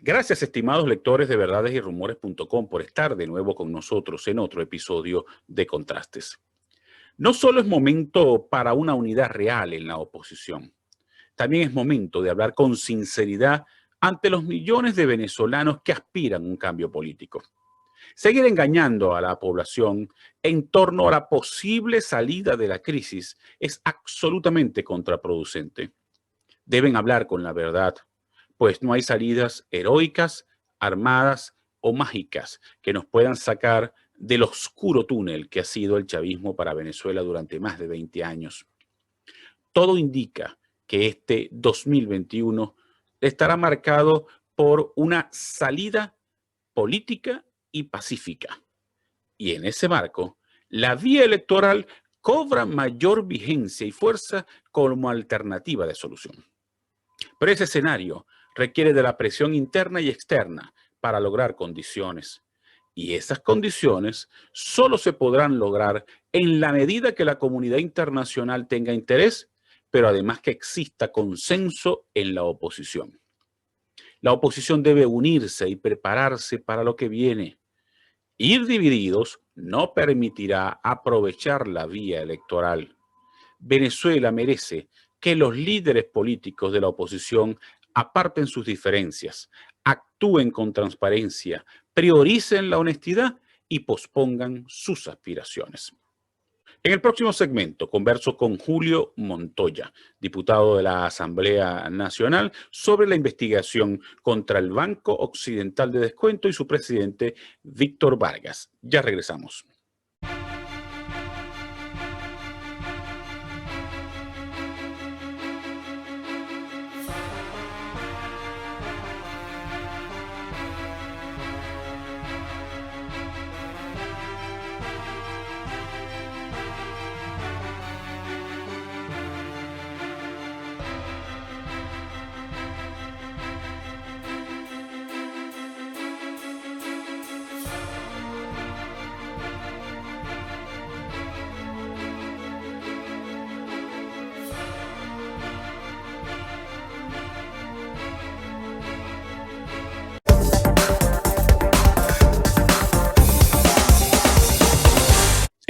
Gracias, estimados lectores de verdadesyrumores.com, por estar de nuevo con nosotros en otro episodio de Contrastes. No solo es momento para una unidad real en la oposición, también es momento de hablar con sinceridad ante los millones de venezolanos que aspiran a un cambio político. Seguir engañando a la población en torno a la posible salida de la crisis es absolutamente contraproducente. Deben hablar con la verdad, pues no hay salidas heroicas, armadas o mágicas que nos puedan sacar del oscuro túnel que ha sido el chavismo para Venezuela durante más de 20 años. Todo indica que este 2021 estará marcado por una salida política y pacífica. Y en ese marco, la vía electoral cobra mayor vigencia y fuerza como alternativa de solución. Pero ese escenario requiere de la presión interna y externa para lograr condiciones. Y esas condiciones solo se podrán lograr en la medida que la comunidad internacional tenga interés, pero además que exista consenso en la oposición. La oposición debe unirse y prepararse para lo que viene. Ir divididos no permitirá aprovechar la vía electoral. Venezuela merece que los líderes políticos de la oposición aparten sus diferencias, actúen con transparencia, prioricen la honestidad y pospongan sus aspiraciones. En el próximo segmento converso con Julio Montoya, diputado de la Asamblea Nacional, sobre la investigación contra el Banco Occidental de Descuento y su presidente Víctor Vargas. Ya regresamos.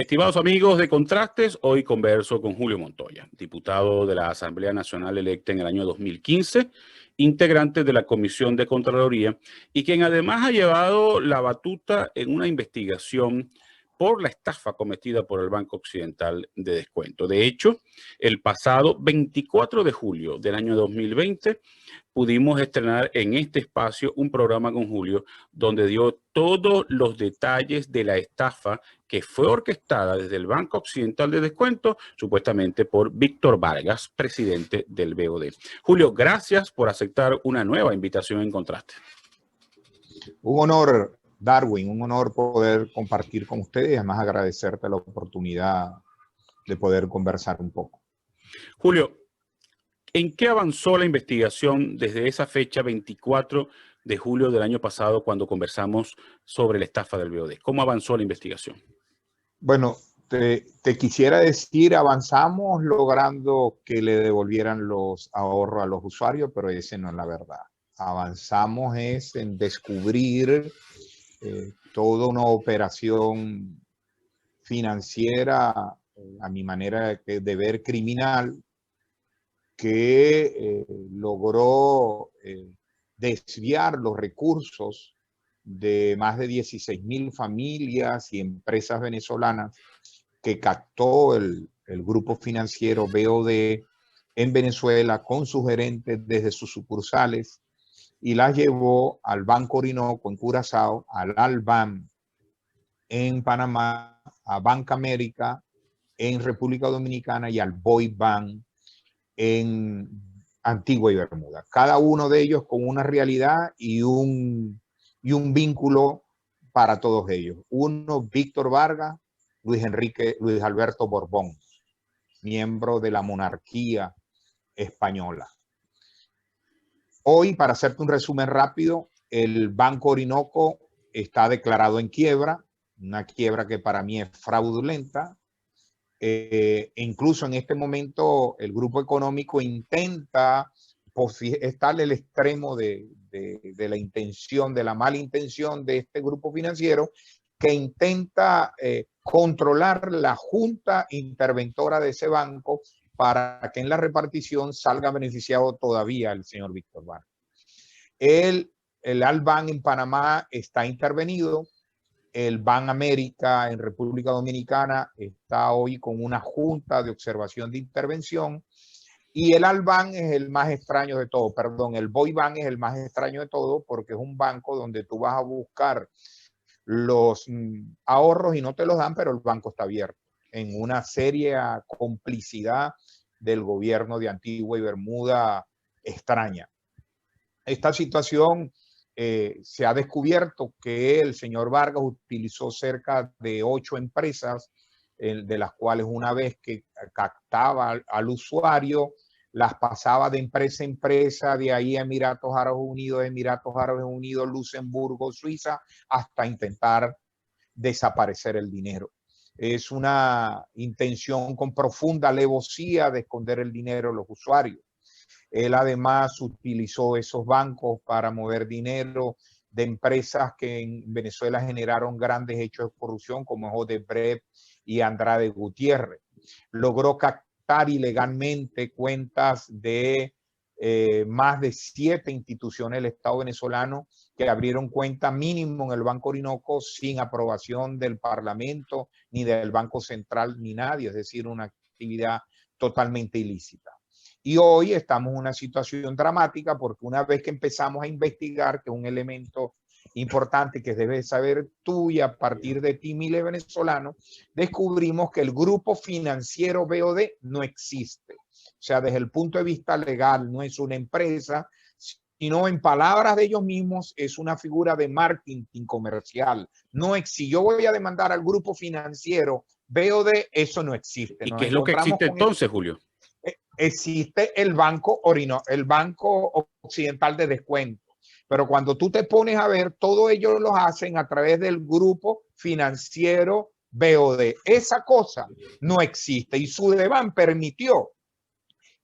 Estimados amigos de Contrastes, hoy converso con Julio Montoya, diputado de la Asamblea Nacional electa en el año 2015, integrante de la Comisión de Contraloría y quien además ha llevado la batuta en una investigación por la estafa cometida por el Banco Occidental de Descuento. De hecho, el pasado 24 de julio del año 2020 pudimos estrenar en este espacio un programa con Julio donde dio todos los detalles de la estafa que fue orquestada desde el Banco Occidental de Descuento, supuestamente por Víctor Vargas, presidente del BOD. Julio, gracias por aceptar una nueva invitación en Contraste. Un honor, Darwin, un honor poder compartir con ustedes y además agradecerte la oportunidad de poder conversar un poco. Julio, ¿en qué avanzó la investigación desde esa fecha 24 de julio del año pasado cuando conversamos sobre la estafa del BOD? ¿Cómo avanzó la investigación? Bueno, te quisiera decir, avanzamos logrando que le devolvieran los ahorros a los usuarios, pero esa no es la verdad. Avanzamos es en descubrir toda una operación financiera, a mi manera de ver criminal, que logró desviar los recursos de más de 16.000 familias y empresas venezolanas que captó el grupo financiero BOD en Venezuela con sus gerentes desde sus sucursales y las llevó al Banco Orinoco en Curazao, al Alban en Panamá, a Banca América en República Dominicana y al Boy Bank en Antigua y Bermuda. Cada uno de ellos con una realidad y un vínculo para todos ellos. Uno, Víctor Vargas, Luis Alberto Borbón, miembro de la monarquía española. Hoy, para hacerte un resumen rápido, el Banco Orinoco está declarado en quiebra, una quiebra que para mí es fraudulenta. Incluso en este momento el grupo económico intenta es tal el extremo de la intención, de la mala intención de este grupo financiero, que intenta controlar la junta interventora de ese banco para que en la repartición salga beneficiado todavía el señor Víctor Vargas. El Alban en Panamá está intervenido. El Ban América en República Dominicana está hoy con una junta de observación de intervención. Y el Alban es el más extraño de todo, perdón, el Boyban es el más extraño de todo porque es un banco donde tú vas a buscar los ahorros y no te los dan, pero el banco está abierto en una seria complicidad del gobierno de Antigua y Bermuda extraña. Esta situación se ha descubierto que el señor Vargas utilizó cerca de 8 empresas, de las cuales una vez que captaba al usuario, las pasaba de empresa a empresa, de ahí a Emiratos Árabes Unidos, Luxemburgo, Suiza, hasta intentar desaparecer el dinero. Es una intención con profunda alevosía de esconder el dinero de los usuarios. Él además utilizó esos bancos para mover dinero de empresas que en Venezuela generaron grandes hechos de corrupción, como Odebrecht y Andrade Gutiérrez. Logró captar ilegalmente cuentas de más de 7 instituciones del Estado venezolano que abrieron cuenta mínimo en el Banco Orinoco sin aprobación del Parlamento, ni del Banco Central, ni nadie, es decir, una actividad totalmente ilícita. Y hoy estamos en una situación dramática porque una vez que empezamos a investigar, que es un elemento importante que debes saber tú y a partir de ti, miles venezolanos, descubrimos que el grupo financiero BOD no existe. O sea, desde el punto de vista legal no es una empresa, sino en palabras de ellos mismos es una figura de marketing comercial. No existe. Yo voy a demandar al grupo financiero BOD, eso no existe. ¿Y qué es lo que existe entonces, Julio? Existe el Banco el Banco Occidental de Descuento. Pero cuando tú te pones a ver, todo ellos lo hacen a través del grupo financiero BOD. Esa cosa no existe y Sudeban permitió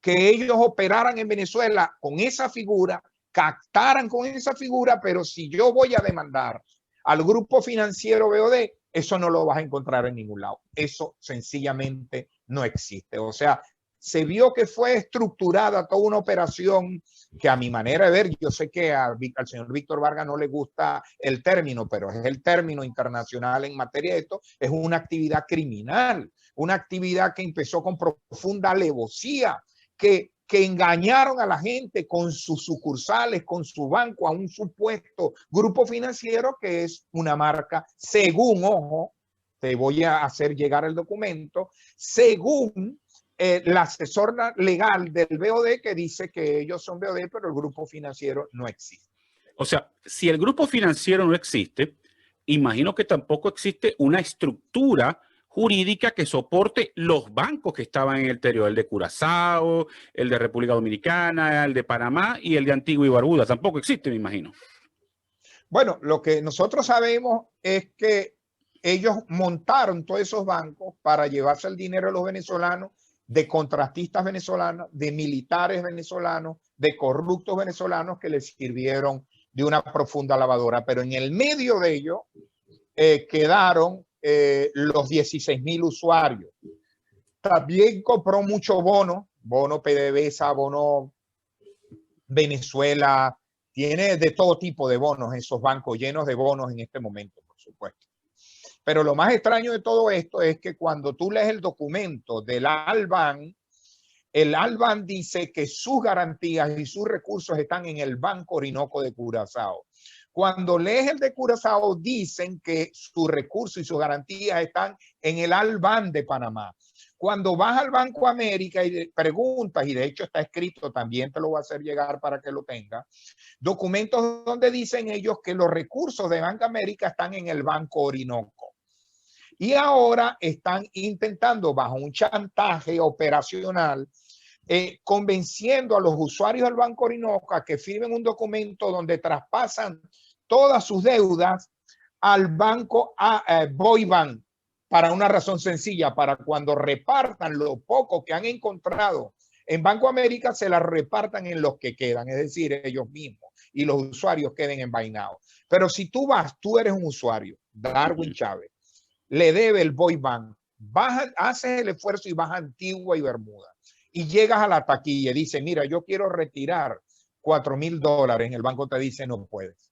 que ellos operaran en Venezuela con esa figura, captaran con esa figura, pero si yo voy a demandar al grupo financiero BOD, eso no lo vas a encontrar en ningún lado. Eso sencillamente no existe. O sea, se vio que fue estructurada toda una operación que a mi manera de ver, yo sé que al señor Víctor Vargas no le gusta el término, pero es el término internacional en materia de esto, es una actividad criminal, una actividad que empezó con profunda alevosía, que engañaron a la gente con sus sucursales, con su banco, a un supuesto grupo financiero que es una marca, según, ojo, te voy a hacer llegar el documento, según la asesora legal del BOD que dice que ellos son BOD, pero el grupo financiero no existe. O sea, si el grupo financiero no existe, imagino que tampoco existe una estructura jurídica que soporte los bancos que estaban en el interior, el de Curazao, el de República Dominicana, el de Panamá y el de Antigua y Barbuda. Tampoco existe, me imagino. Bueno, lo que nosotros sabemos es que ellos montaron todos esos bancos para llevarse el dinero de los venezolanos, de contratistas venezolanos, de militares venezolanos, de corruptos venezolanos que les sirvieron de una profunda lavadora. Pero en el medio de ello quedaron los 16,000 usuarios. También compró mucho bono PDVSA, bono Venezuela, tiene de todo tipo de bonos, esos bancos llenos de bonos en este momento, por supuesto. Pero lo más extraño de todo esto es que cuando tú lees el documento del Alban, el Alban dice que sus garantías y sus recursos están en el Banco Orinoco de Curazao. Cuando lees el de Curazao, dicen que sus recursos y sus garantías están en el Alban de Panamá. Cuando vas al Banco América y preguntas, y de hecho está escrito, también te lo voy a hacer llegar para que lo tengas, documentos donde dicen ellos que los recursos de Banco América están en el Banco Orinoco. Y ahora están intentando, bajo un chantaje operacional, convenciendo a los usuarios del Banco Orinoco a que firmen un documento donde traspasan todas sus deudas al banco Boyban, para una razón sencilla, para cuando repartan lo poco que han encontrado En Banco América se las repartan en los que quedan, es decir, ellos mismos, y los usuarios queden envainados. Pero si tú eres un usuario, Darwin Chávez, le debe el Boy Bank, haces el esfuerzo y vas a Antigua y Bermuda y llegas a la taquilla y dices, mira, yo quiero retirar $4,000, el banco te dice, no puedes.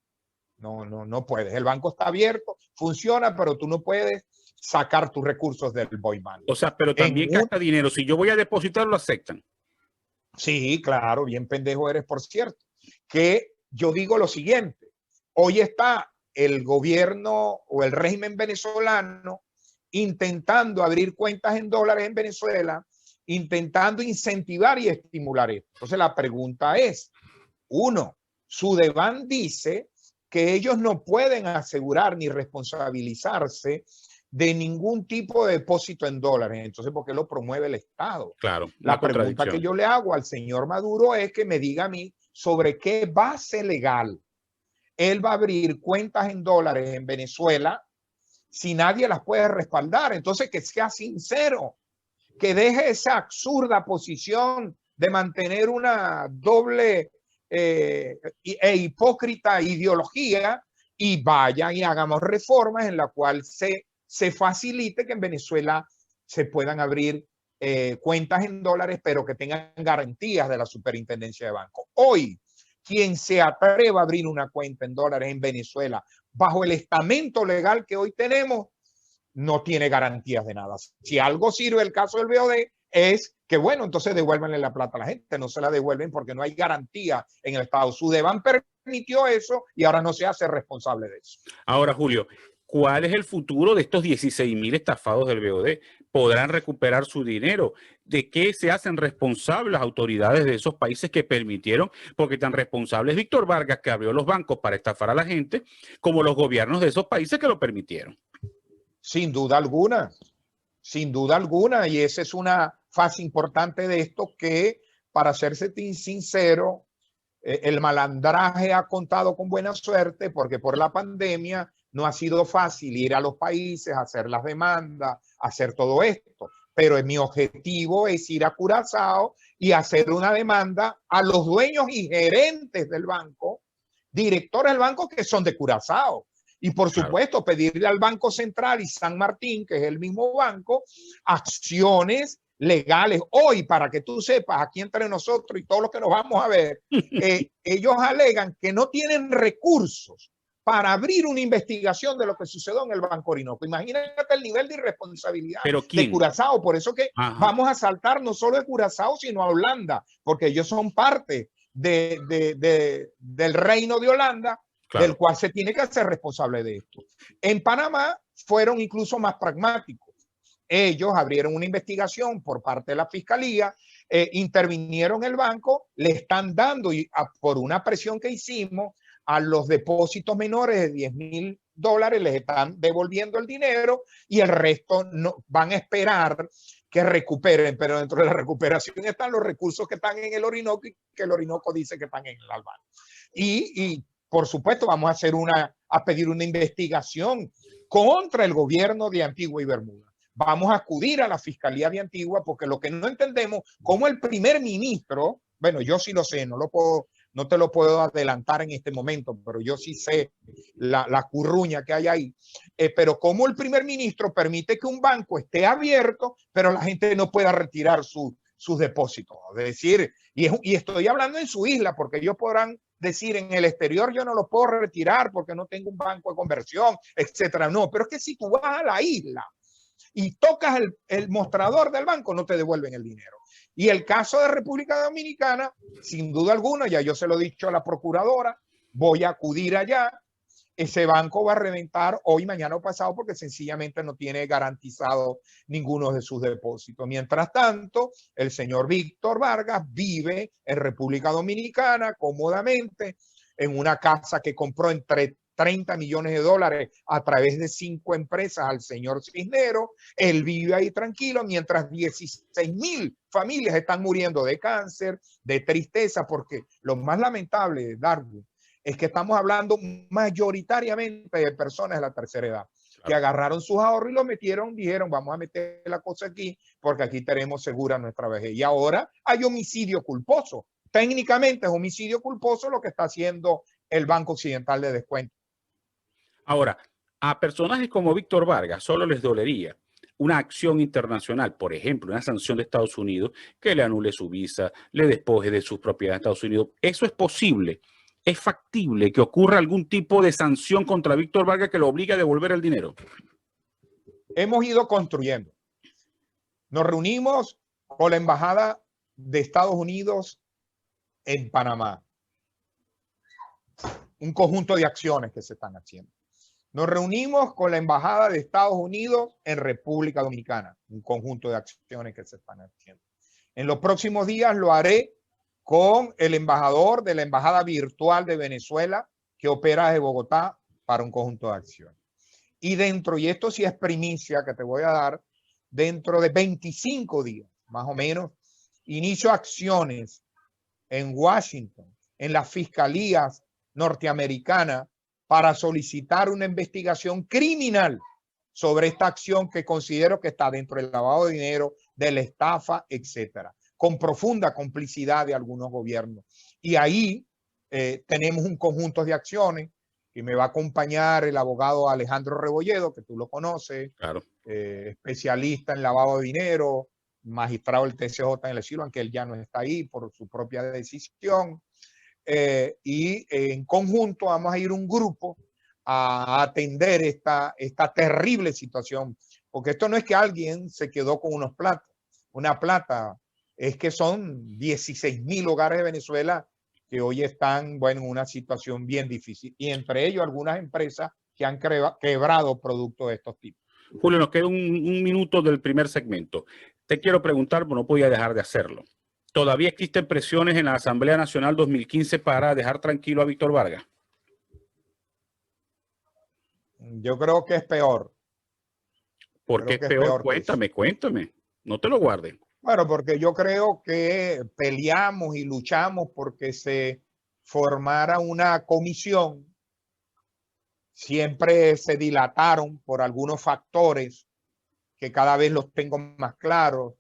No puedes. El banco está abierto, funciona, pero tú no puedes sacar tus recursos del Boy Bank. O sea, pero también gasta dinero. Si yo voy a depositar, lo aceptan. Sí, claro, bien pendejo eres, por cierto. Que yo digo lo siguiente, hoy está el gobierno o el régimen venezolano intentando abrir cuentas en dólares en Venezuela, intentando incentivar y estimular esto. Entonces la pregunta es, uno, Sudeban dice que ellos no pueden asegurar ni responsabilizarse de ningún tipo de depósito en dólares. Entonces, ¿por qué lo promueve el Estado? Claro. La pregunta que yo le hago al señor Maduro es que me diga a mí sobre qué base legal él va a abrir cuentas en dólares en Venezuela si nadie las puede respaldar. Entonces, que sea sincero, que deje esa absurda posición de mantener una doble e hipócrita ideología y vaya y hagamos reformas en la cual se facilite que en Venezuela se puedan abrir cuentas en dólares, pero que tengan garantías de la Superintendencia de Banco. Hoy, quien se atreva a abrir una cuenta en dólares en Venezuela bajo el estamento legal que hoy tenemos, no tiene garantías de nada. Si algo sirve el caso del BOD es que, bueno, entonces devuélvanle la plata a la gente, no se la devuelven porque no hay garantía en el Estado. Sudeban permitió eso y ahora no se hace responsable de eso. Ahora, Julio, ¿cuál es el futuro de estos 16,000 estafados del BOD? ¿Podrán recuperar su dinero? ¿De qué se hacen responsables las autoridades de esos países que permitieron? Porque tan responsable es Víctor Vargas, que abrió los bancos para estafar a la gente, como los gobiernos de esos países que lo permitieron. Sin duda alguna, sin duda alguna. Y esa es una fase importante de esto que, para serse sincero, el malandraje ha contado con buena suerte porque por la pandemia no ha sido fácil ir a los países, hacer las demandas, hacer todo esto. Pero mi objetivo es ir a Curazao y hacer una demanda a los dueños y gerentes del banco, directores del banco que son de Curazao. Y por supuesto, pedirle al Banco Central y San Martín, que es el mismo banco, acciones legales. Hoy, para que tú sepas, aquí entre nosotros y todos los que nos vamos a ver, ellos alegan que no tienen recursos para abrir una investigación de lo que sucedió en el Banco Orinoco. Imagínate el nivel de irresponsabilidad de Curazao. Por eso que vamos a saltar no solo de Curazao, sino a Holanda, porque ellos son parte del reino de Holanda, del cual se tiene que hacer responsable de esto. En Panamá fueron incluso más pragmáticos. Ellos abrieron una investigación por parte de la fiscalía, intervinieron el banco, le están dando, y por una presión que hicimos, a los depósitos menores de $10,000 les están devolviendo el dinero y el resto no, van a esperar que recuperen, pero dentro de la recuperación están los recursos que están en el Orinoco y que el Orinoco dice que están en el Albán. Y por supuesto vamos a pedir una investigación contra el gobierno de Antigua y Bermuda. Vamos a acudir a la Fiscalía de Antigua porque lo que no entendemos, como el primer ministro, bueno, yo sí lo sé, no te lo puedo adelantar en este momento, pero yo sí sé la curruña que hay ahí, pero como el primer ministro permite que un banco esté abierto, pero la gente no pueda retirar sus depósitos. Es decir, y estoy hablando en su isla, porque ellos podrán decir en el exterior yo no lo puedo retirar porque no tengo un banco de conversión, etcétera. No, pero es que si tú vas a la isla y tocas el mostrador del banco, no te devuelven el dinero. Y el caso de República Dominicana, sin duda alguna, ya yo se lo he dicho a la procuradora, voy a acudir allá. Ese banco va a reventar hoy, mañana o pasado porque sencillamente no tiene garantizado ninguno de sus depósitos. Mientras tanto, el señor Víctor Vargas vive en República Dominicana cómodamente en una casa que compró entre $30 millones a través de 5 empresas al señor Cisneros. Él vive ahí tranquilo mientras 16,000 familias están muriendo de cáncer, de tristeza, porque lo más lamentable, Darwin, es que estamos hablando mayoritariamente de personas de la tercera edad. que agarraron sus ahorros y los metieron, dijeron, vamos a meter la cosa aquí porque aquí tenemos segura nuestra vejez. Y ahora hay homicidio culposo. Técnicamente es homicidio culposo lo que está haciendo el Banco Occidental de Descuento. Ahora, a personajes como Víctor Vargas solo les dolería una acción internacional, por ejemplo, una sanción de Estados Unidos que le anule su visa, le despoje de sus propiedades en Estados Unidos. ¿Eso es posible? ¿Es factible que ocurra algún tipo de sanción contra Víctor Vargas que lo obligue a devolver el dinero? Hemos ido construyendo. Nos reunimos con la Embajada de Estados Unidos en Panamá. Un conjunto de acciones que se están haciendo. Nos reunimos con la Embajada de Estados Unidos en República Dominicana. Un conjunto de acciones que se están haciendo. En los próximos días lo haré con el embajador de la Embajada Virtual de Venezuela que opera desde Bogotá para un conjunto de acciones. Y dentro, y esto sí es primicia que te voy a dar, dentro de 25 días, más o menos, inicio acciones en Washington, en las fiscalías norteamericanas, para solicitar una investigación criminal sobre esta acción que considero que está dentro del lavado de dinero, de la estafa, etcétera, con profunda complicidad de algunos gobiernos. Y ahí tenemos un conjunto de acciones que me va a acompañar el abogado Alejandro Rebolledo, que tú lo conoces, claro. Especialista en lavado de dinero, magistrado del TCJ en el asilo, aunque él ya no está ahí por su propia decisión. Y en conjunto vamos a ir un grupo a atender esta terrible situación, porque esto no es que alguien se quedó con una plata, es que son 16,000 hogares de Venezuela que hoy están, bueno, en una situación bien difícil, y entre ellos algunas empresas que han quebrado productos de estos tipos. Julio, nos queda un minuto del primer segmento. Te quiero preguntar, pero no podía dejar de hacerlo. ¿Todavía existen presiones en la Asamblea Nacional 2015 para dejar tranquilo a Víctor Vargas? Yo creo que es peor. ¿Por qué es peor? Cuéntame. No te lo guardes. Bueno, porque yo creo que peleamos y luchamos porque se formara una comisión. Siempre se dilataron por algunos factores que cada vez los tengo más claros.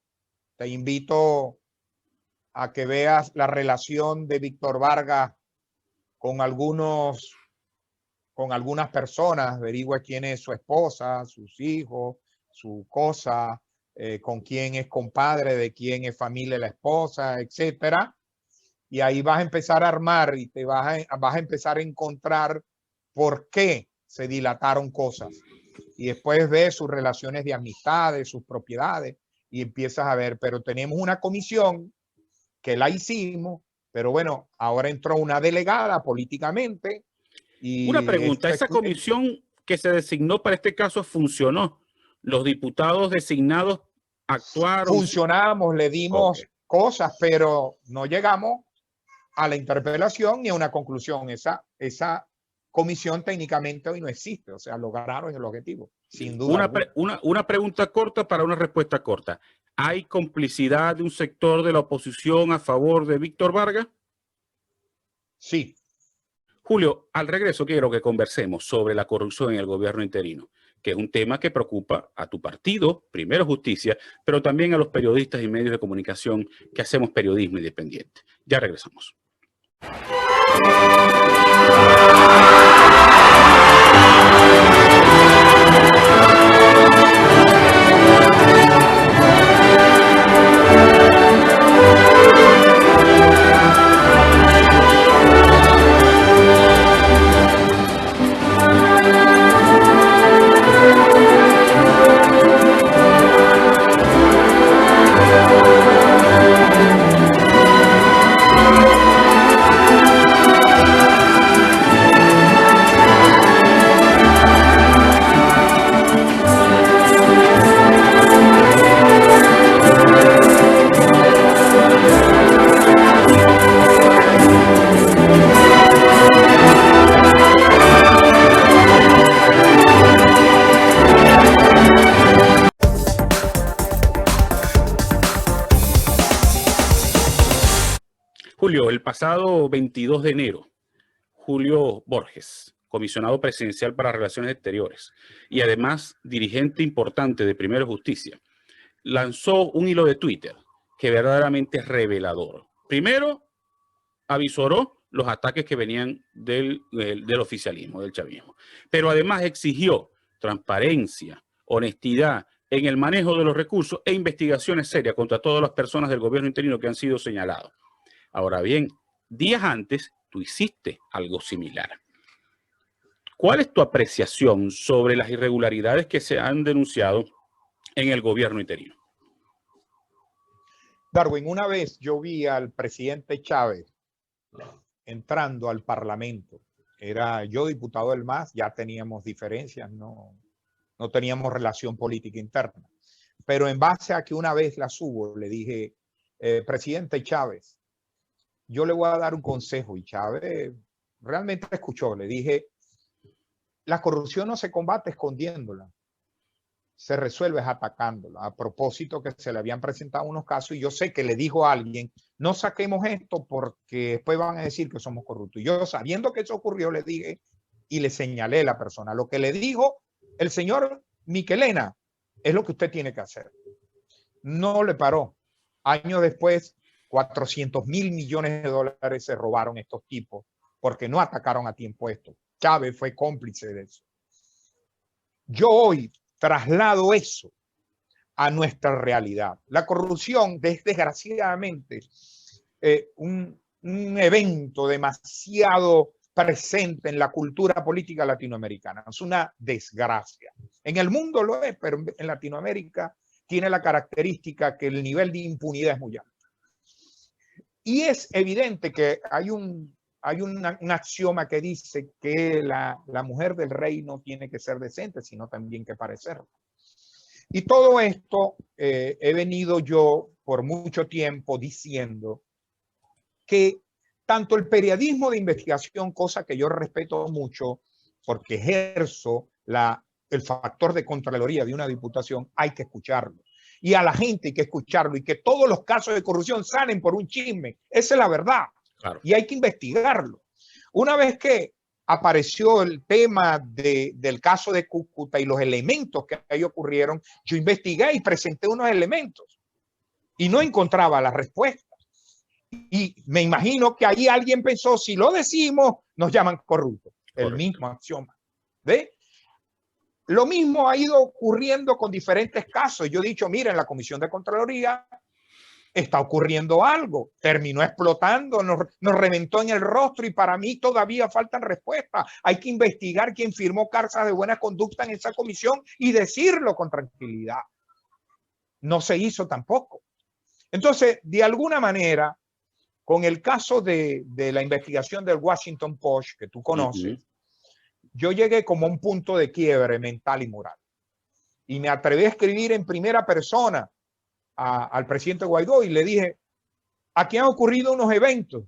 Te invito a que veas la relación de Víctor Vargas con algunas personas, averigua quién es su esposa, sus hijos, su cosa, con quién es compadre, de quién es familia de la esposa, etcétera. Y ahí vas a empezar a armar y te vas a empezar a encontrar por qué se dilataron cosas. Y después ves sus relaciones de amistades, sus propiedades, y empiezas a ver, pero tenemos una comisión que la hicimos, pero bueno, ahora entró una delegada políticamente. Y una pregunta, ¿esa comisión que se designó para este caso funcionó? ¿Los diputados designados actuaron? Funcionamos, le dimos cosas, pero no llegamos a la interpelación ni a una conclusión. Esa comisión técnicamente hoy no existe, o sea, lograron el objetivo, sin duda. Una pregunta corta para una respuesta corta. ¿Hay complicidad de un sector de la oposición a favor de Víctor Vargas? Sí. Julio, al regreso quiero que conversemos sobre la corrupción en el gobierno interino, que es un tema que preocupa a tu partido, Primero Justicia, pero también a los periodistas y medios de comunicación que hacemos periodismo independiente. Ya regresamos. Julio, el pasado 22 de enero, Julio Borges comisionado presidencial para Relaciones Exteriores y además dirigente importante de Primero Justicia, lanzó un hilo de Twitter que verdaderamente es revelador. Primero, avisoró los ataques que venían del oficialismo, del chavismo, pero además exigió transparencia, honestidad en el manejo de los recursos e investigaciones serias contra todas las personas del gobierno interino que han sido señalados. Ahora bien, días antes tú hiciste algo similar. ¿Cuál es tu apreciación sobre las irregularidades que se han denunciado en el gobierno interino? Darwin, una vez yo vi al presidente Chávez entrando al Parlamento. Era yo diputado del MAS, ya teníamos diferencias, no teníamos relación política interna. Pero en base a que una vez la subo, le dije, presidente Chávez, yo le voy a dar un consejo. Y Chávez realmente escuchó. Le dije, la corrupción no se combate escondiéndola, se resuelve atacándola. A propósito que se le habían presentado unos casos y yo sé que le dijo a alguien, no saquemos esto porque después van a decir que somos corruptos. Y yo, sabiendo que eso ocurrió, le dije y le señalé a la persona. Lo que le dijo el señor Michelena es lo que usted tiene que hacer. No le paró. Años después, 400.000 millones de dólares se robaron estos tipos porque no atacaron a tiempo esto. Chávez fue cómplice de eso. Yo hoy traslado eso a nuestra realidad. La corrupción es desgraciadamente un evento demasiado presente en la cultura política latinoamericana. Es una desgracia. En el mundo lo es, pero en Latinoamérica tiene la característica que el nivel de impunidad es muy alto. Y es evidente que hay un axioma que dice que la mujer del rey no tiene que ser decente, sino también que parecerlo. Y todo esto he venido yo por mucho tiempo diciendo que tanto el periodismo de investigación, cosa que yo respeto mucho porque ejerzo el factor de contraloría de una diputación, hay que escucharlo. Y a la gente hay que escucharlo y que todos los casos de corrupción salen por un chisme. Esa es la verdad. Claro. Y hay que investigarlo. Una vez que apareció el tema del caso de Cúcuta y los elementos que ahí ocurrieron, yo investigué y presenté unos elementos y no encontraba la respuesta. Y me imagino que ahí alguien pensó, si lo decimos, nos llaman corruptos. El mismo axioma. ¿Ve? Lo mismo ha ido ocurriendo con diferentes casos. Yo he dicho, miren, la Comisión de Contraloría está ocurriendo algo, terminó explotando, nos reventó en el rostro y para mí todavía faltan respuestas. Hay que investigar quién firmó cartas de buena conducta en esa comisión y decirlo con tranquilidad. No se hizo tampoco. Entonces, de alguna manera, con el caso de la investigación del Washington Post, que tú conoces, yo llegué como a un punto de quiebre mental y moral. Y me atreví a escribir en primera persona al presidente Guaidó y le dije, aquí han ocurrido unos eventos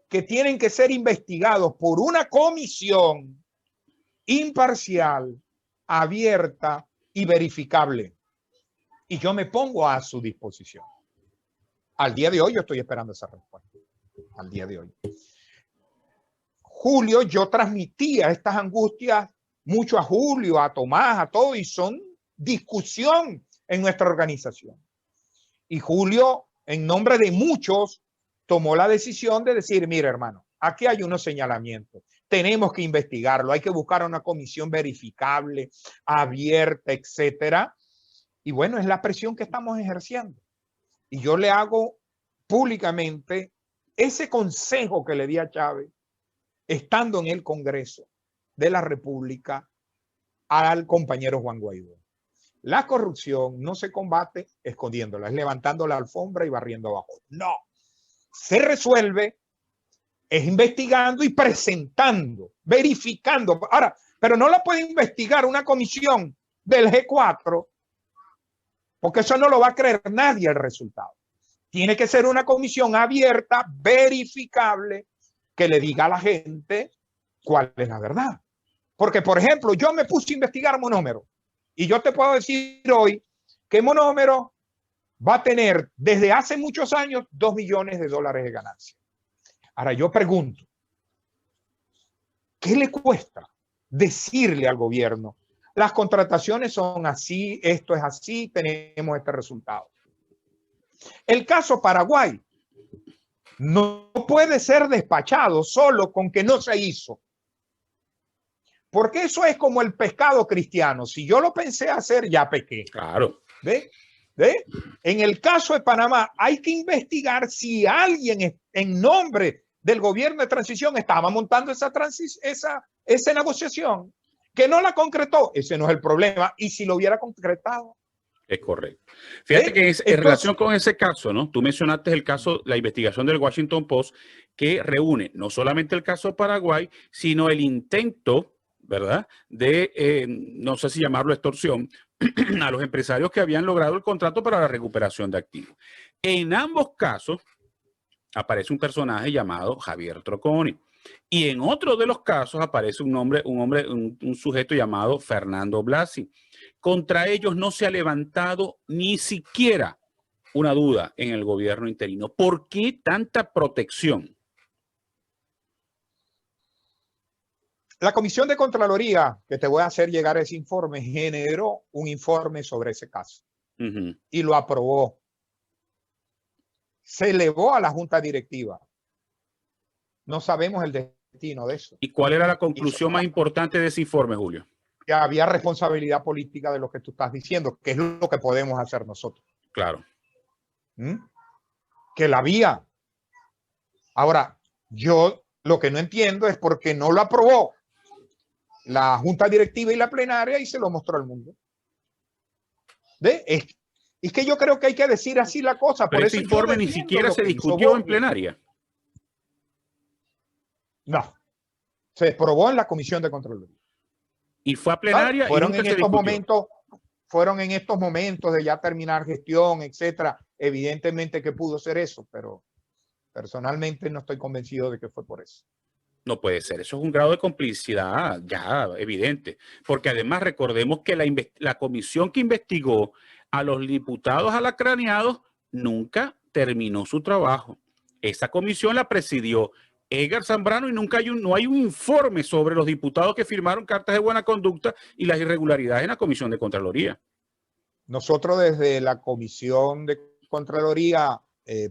que tienen que ser investigados por una comisión imparcial, abierta y verificable. Y yo me pongo a su disposición. Al día de hoy yo estoy esperando esa respuesta. Al día de hoy. Julio, yo transmitía estas angustias mucho a Julio, a Tomás, a todos, y son discusión en nuestra organización. Y Julio, en nombre de muchos, tomó la decisión de decir, mire hermano, aquí hay unos señalamientos, tenemos que investigarlo, hay que buscar una comisión verificable, abierta, etcétera. Y bueno, es la presión que estamos ejerciendo. Y yo le hago públicamente ese consejo que le di a Chávez, estando en el Congreso de la República, al compañero Juan Guaidó. La corrupción no se combate escondiéndola, es levantando la alfombra y barriendo abajo. No, se resuelve es investigando y presentando, verificando. Ahora, pero no la puede investigar una comisión del G4, porque eso no lo va a creer nadie el resultado. Tiene que ser una comisión abierta, verificable, que le diga a la gente cuál es la verdad. Porque, por ejemplo, yo me puse a investigar Monómero y yo te puedo decir hoy que Monómero va a tener desde hace muchos años 2 millones de dólares de ganancia. Ahora yo pregunto, ¿qué le cuesta decirle al gobierno, las contrataciones son así, esto es así, tenemos este resultado. El caso Paraguay no puede ser despachado solo con que no se hizo. Porque eso es como el pescado cristiano. Si yo lo pensé hacer, ya pequé. Claro. ¿Ve? ¿Ve? En el caso de Panamá, hay que investigar si alguien en nombre del gobierno de transición estaba montando esa negociación, que no la concretó. Ese no es el problema. Y si lo hubiera concretado. Es correcto. Fíjate que en relación con ese caso, ¿no? Tú mencionaste el caso, la investigación del Washington Post, que reúne no solamente el caso de Paraguay, sino el intento, ¿verdad?, de, no sé si llamarlo extorsión, a los empresarios que habían logrado el contrato para la recuperación de activos. En ambos casos aparece un personaje llamado Javier Troconi. Y en otro de los casos aparece un sujeto llamado Fernando Blasi. Contra ellos no se ha levantado ni siquiera una duda en el gobierno interino. ¿Por qué tanta protección? La Comisión de Contraloría, que te voy a hacer llegar ese informe, generó un informe sobre ese caso y lo aprobó. Se elevó a la Junta Directiva. No sabemos el destino de eso. ¿Y cuál era la conclusión más importante de ese informe, Julio? Que había responsabilidad política de lo que tú estás diciendo, que es lo que podemos hacer nosotros. Claro. Que la había. Ahora, yo lo que no entiendo es por qué no lo aprobó la Junta Directiva y la plenaria y se lo mostró al mundo. Es que yo creo que hay que decir así la cosa. Pero por ese eso informe ni siquiera se discutió en plenaria. No, se aprobó en la Comisión de Contraloría. Y fue a plenaria y nunca se discutió. Fueron en estos momentos de ya terminar gestión, etcétera. Evidentemente que pudo ser eso, pero personalmente no estoy convencido de que fue por eso. No puede ser. Eso es un grado de complicidad ya evidente. Porque además recordemos que la comisión que investigó a los diputados alacraneados nunca terminó su trabajo. Esa comisión la presidió Edgar Zambrano y nunca no hay un informe sobre los diputados que firmaron cartas de buena conducta y las irregularidades en la Comisión de Contraloría. Nosotros desde la Comisión de Contraloría,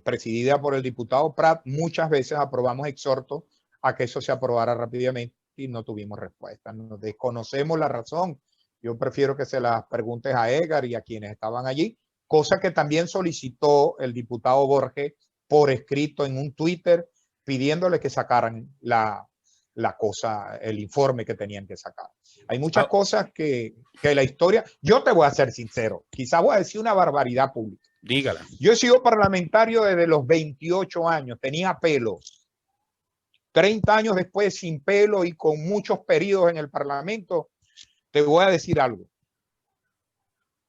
presidida por el diputado Prat, muchas veces aprobamos exhortos a que eso se aprobara rápidamente y no tuvimos respuesta. Nos desconocemos la razón. Yo prefiero que se las preguntes a Edgar y a quienes estaban allí, cosa que también solicitó el diputado Borges por escrito en un Twitter, pidiéndole que sacaran el informe que tenían que sacar. Hay muchas cosas que la historia, yo te voy a ser sincero, quizás voy a decir una barbaridad pública. Dígala. Yo he sido parlamentario desde los 28 años, tenía pelos. 30 años después sin pelo y con muchos periodos en el Parlamento, te voy a decir algo.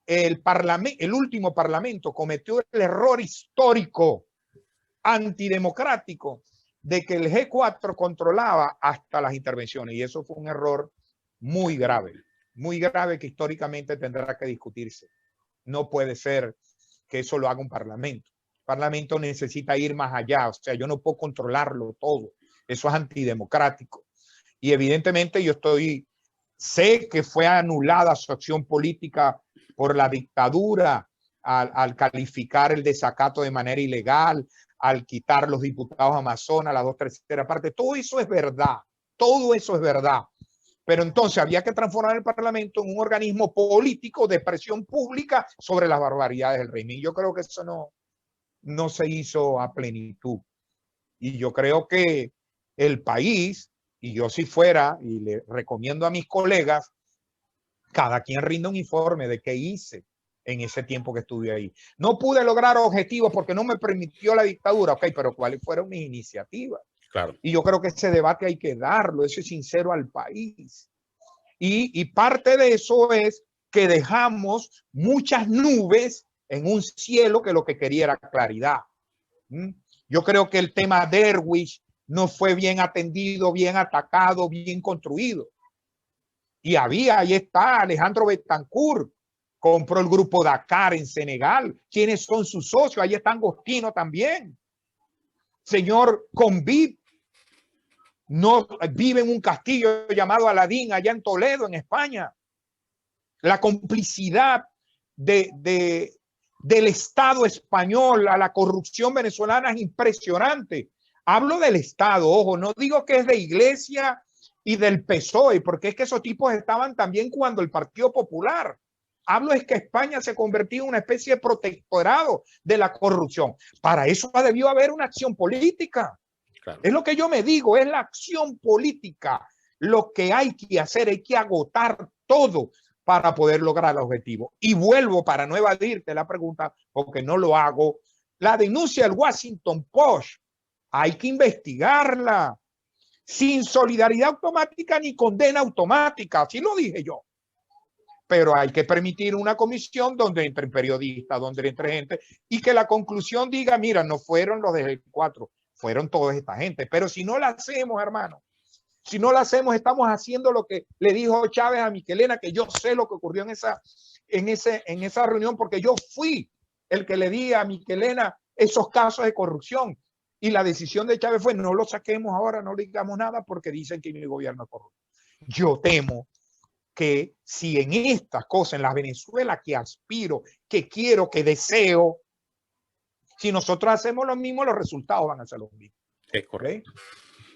El último Parlamento cometió el error histórico antidemocrático de que el G4 controlaba hasta las intervenciones y eso fue un error muy grave que históricamente tendrá que discutirse. No puede ser que eso lo haga un parlamento. El parlamento necesita ir más allá, o sea, yo no puedo controlarlo todo. Eso es antidemocrático. Y evidentemente sé que fue anulada su acción política por la dictadura al calificar el desacato de manera ilegal, al quitar los diputados amazonas, la 2/3 parte. Todo eso es verdad. Todo eso es verdad. Pero entonces había que transformar el Parlamento en un organismo político de presión pública sobre las barbaridades del régimen. Yo creo que eso no se hizo a plenitud. Y yo creo que el país, y yo si fuera, y le recomiendo a mis colegas, cada quien rinda un informe de qué hice en ese tiempo que estuve ahí. No pude lograr objetivos porque no me permitió la dictadura. Ok, pero ¿cuáles fueron mis iniciativas? Claro. Y yo creo que ese debate hay que darlo, eso es sincero al país. Y parte de eso es que dejamos muchas nubes en un cielo que lo que quería era claridad. Yo creo que el tema de Derwish no fue bien atendido, bien atacado, bien construido. Y ahí está Alejandro Betancourt, compró el grupo Dakar en Senegal. ¿Quiénes son sus socios? Ahí está Agostino también. Señor Convid, no vive en un castillo llamado Aladín allá en Toledo, en España. La complicidad del Estado español a la corrupción venezolana es impresionante. Hablo del Estado, ojo, no digo que es de Iglesia y del PSOE, porque es que esos tipos estaban también cuando el Partido Popular. Hablo es que España se convirtió en una especie de protectorado de la corrupción. Para eso debió haber una acción política. Claro. Es lo que yo me digo, es la acción política. Lo que hay que hacer, hay que agotar todo para poder lograr el objetivo. Y vuelvo para no evadirte la pregunta, porque no lo hago. La denuncia del Washington Post, hay que investigarla. Sin solidaridad automática ni condena automática, así lo dije yo. Pero hay que permitir una comisión donde entren periodistas, donde entre gente y que la conclusión diga, mira, no fueron los del 4, fueron toda esta gente. Pero si no la hacemos, hermano, si no la hacemos, estamos haciendo lo que le dijo Chávez a Michelena, que yo sé lo que ocurrió en esa reunión, porque yo fui el que le di a Michelena esos casos de corrupción. Y la decisión de Chávez fue, no lo saquemos ahora, no le digamos nada porque dicen que mi gobierno es corrupto. Yo temo que si en estas cosas, en la Venezuela que aspiro, que quiero, que deseo, si nosotros hacemos lo mismo, los resultados van a ser los mismos. Es correcto. ¿Okay?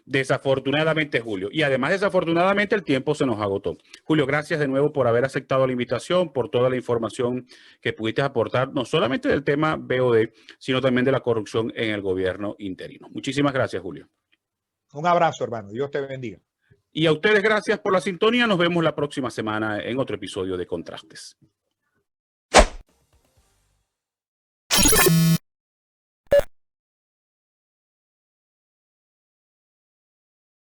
Desafortunadamente, Julio. Y además, desafortunadamente, el tiempo se nos agotó. Julio, gracias de nuevo por haber aceptado la invitación, por toda la información que pudiste aportar, no solamente del tema BOD, sino también de la corrupción en el gobierno interino. Muchísimas gracias, Julio. Un abrazo, hermano. Dios te bendiga. Y a ustedes, gracias por la sintonía. Nos vemos la próxima semana en otro episodio de Contrastes.